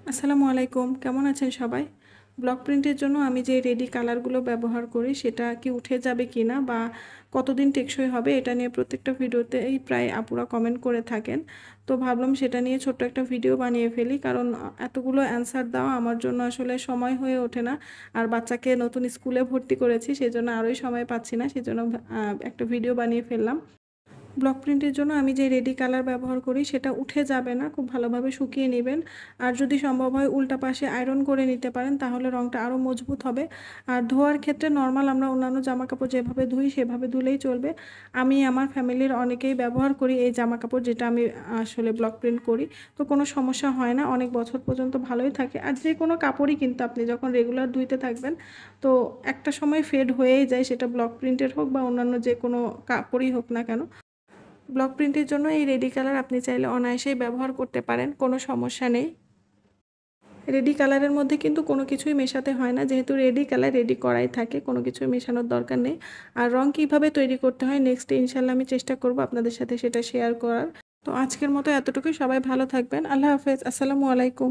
আসসালামু আলাইকুম, কেমন আছেন সবাই? ব্লক প্রিন্টের জন্য আমি যে রেডি কালারগুলো ব্যবহার করি সেটা কি উঠে যাবে কিনা বা কতদিন টেকসই হবে এটা নিয়ে প্রত্যেকটা ভিডিওতেই প্রায় আপুরা কমেন্ট করে থাকেন। তো ভাবলাম সেটা নিয়ে ছোট্ট একটা ভিডিও বানিয়ে ফেলি, কারণ এতগুলো অ্যান্সার দেওয়া আমার জন্য আসলে সময় হয়ে ওঠে না। আর বাচ্চাকে নতুন স্কুলে ভর্তি করেছি, সেজন্য আরোই সময় পাচ্ছি না, সেজন্য একটা ভিডিও বানিয়ে ফেললাম। ব্লক প্রিন্টের জন্য আমি যে রেডি কালার ব্যবহার করি সেটা উঠে যাবে না, খুব ভালোভাবে শুকিয়ে নেবেন। আর যদি সম্ভব হয় উল্টা পাশে আয়রন করে নিতে পারেন, তাহলে রঙটা আরও মজবুত হবে। আর ধোয়ার ক্ষেত্রে নর্মাল আমরা অন্যান্য জামাকাপড় যেভাবে ধুই সেভাবে ধুলেই চলবে। আমি আমার ফ্যামিলির অনেকেই ব্যবহার করি এই জামাকাপড়, যেটা আমি আসলে ব্লক প্রিন্ট করি। তো কোনো সমস্যা হয় না, অনেক বছর পর্যন্ত ভালোই থাকে। আর যে কোনো কাপড়ই কিন্তু আপনি যখন রেগুলার ধুইতে থাকবেন, তো একটা সময় ফেড হয়েই যায়, সেটা ব্লক প্রিন্টের হোক বা অন্যান্য যে কোনো কাপড়ই হোক না কেন। ব্লক প্রিন্টের জন্য এই রেডি কালার আপনি চাইলে অনায়াসেই ব্যবহার করতে পারেন, কোনো সমস্যা নেই। রেডি কালারের মধ্যে কিন্তু কোনো কিছুই মেশাতে হয় না, যেহেতু রেডি কালার রেডি করাই থাকে, কোনো কিছুই মেশানোর দরকার নেই। আর রং কীভাবে তৈরি করতে হয় নেক্সটে ইনশাল্লাহ আমি চেষ্টা করব আপনাদের সাথে সেটা শেয়ার করার। তো আজকের মতো এতটুকুই, সবাই ভালো থাকবেন। আল্লাহ হাফেজ, আসসালামু আলাইকুম।